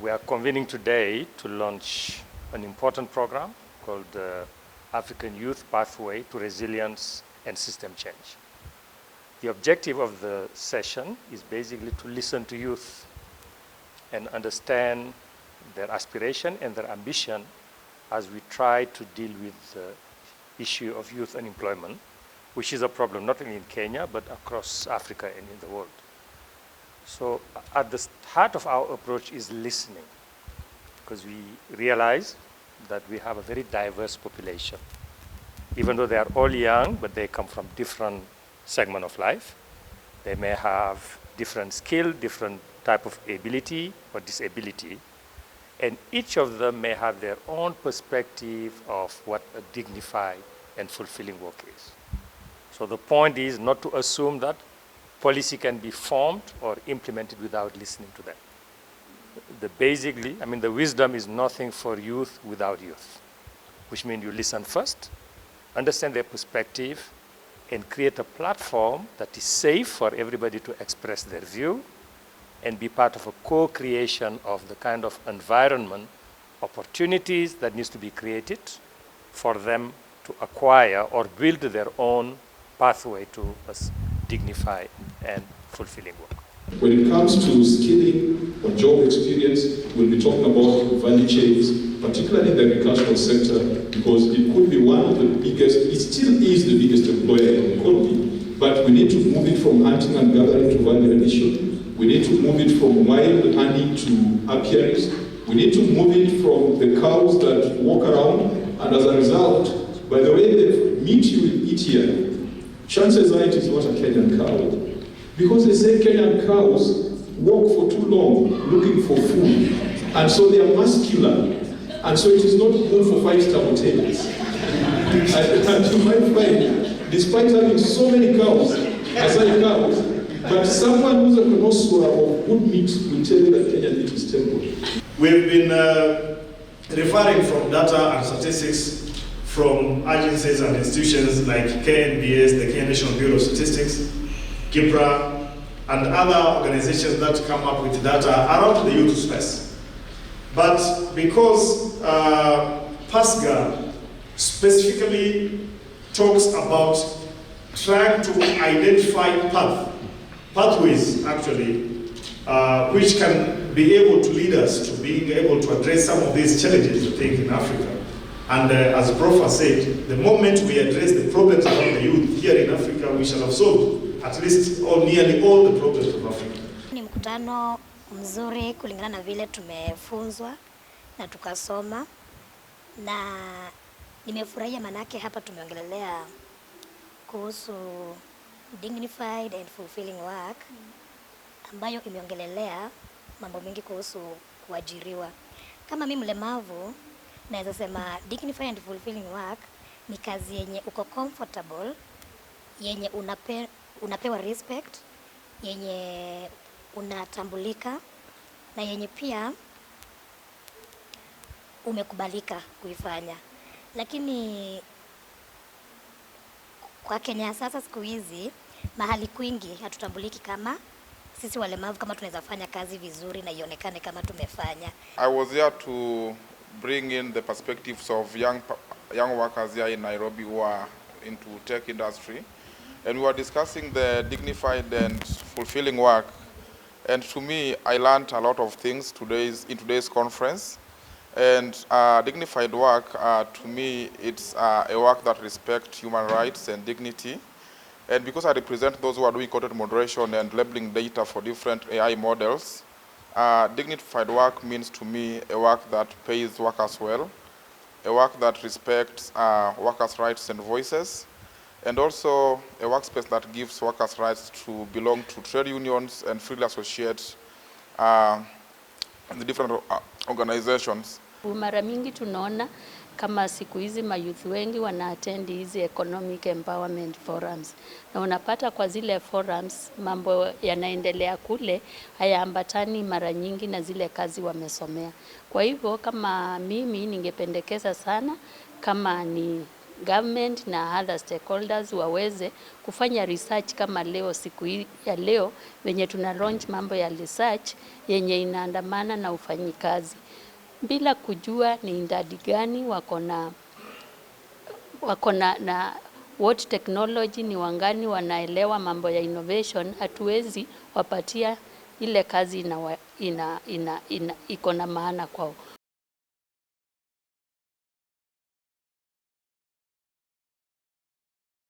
We are convening today to launch an important program called the African Youth Pathway to Resilience and System Change. The objective of the session is basically to listen to youth and understand their aspiration and their ambition as we try to deal with the issue of youth unemployment, which is a problem not only in Kenya, but across Africa and in the world. So at the heart of our approach is listening, because we realize that we have a very diverse population. Even though they are all young, but they come from different segments of life. They may have different skill, different type of ability or disability, and each of them may have their own perspective of what a dignified and fulfilling work is. So the point is not to assume that policy can be formed or implemented without listening to them. The wisdom is nothing for youth without youth, which means you listen first, understand their perspective, and create a platform that is safe for everybody to express their view and be part of a co-creation of the kind of environment, opportunities that needs to be created for them to acquire or build their own pathway to a dignified and fulfilling work. When it comes to skilling or job experience, we'll be talking about value chains, particularly in the agricultural sector, because it could be one of the biggest, it still is the biggest employer in the economy, but we need to move it from hunting and gathering to value addition. We need to move it from wild honey to apiaries. We need to move it from the cows that walk around, and as a result, by the way the meat you will eat here, chances are it is not a Kenyan cow. Because they say Kenyan cows walk for too long looking for food, and so they are muscular, and so it is not good for 5-star hotels. And you might find, despite having so many cows, aside cows, but someone who's a connoisseur of good meat will tell you that Kenyan meat is terrible. We've been referring from data and statistics from agencies and institutions like KNBS, the Kenya National Bureau of Statistics, GIPRA, and other organizations that come up with data around the youth space. But because PASGA specifically talks about trying to identify pathways actually, which can be able to lead us to being able to address some of these challenges, I think, in Africa. And as Prof has said, the moment we address the problems around the youth here in Africa, we shall have solved at least or nearly all the problems of Africa. Ni mkutano mzuri kulingana na vile tumefunzwa na tukasoma, na nimefurahia manake hapa tumeongelelea kuhusu dignified and fulfilling work, ambayo imeongelelea mambo mengi kuhusu kuajiriwa. Kama mimi mlemavu, naweza sema dignified and fulfilling work ni kazi yenye uko comfortable, yenye unapewa respect, yenye unatambulika, na yenye pia umekubalika kuifanya. Lakini kwa Kenya sasa siku hizi mahali kwingi hatutambuliki kama sisi walemavu, kama tunaweza fanya kazi vizuri na ionekane kama tumefanya. I was here to bring in the perspectives of young workers here in Nairobi who are into tech industry, and we were discussing the dignified and fulfilling work. And to me, I learned a lot of things in today's conference. And dignified work, to me, it's a work that respects human rights and dignity. And because I represent those who are doing content moderation and labeling data for different AI models, dignified work means to me a work that pays workers well, a work that respects workers' rights and voices, and also a workspace that gives workers' rights to belong to trade unions and freely associate in the different organizations. Mara mingi tunaona kama siku hizi mayouth wengi wanaattend hizi economic empowerment forums, na unapata kwa zile forums mambo yanaendelea kule hayaambatani mara nyingi na zile kazi wamesomea. Kwa hivyo kama mimi ningependekeza sana kama ni government na other stakeholders waweze kufanya research kama leo, siku hii ya leo venye tuna launch mambo ya research yenye inaandamana na ufanyikazi, bila kujua ni idadi gani wako na what technology, ni wangani wanaelewa mambo ya innovation. Hatuwezi wapatia ile kazi iko na maana kwao.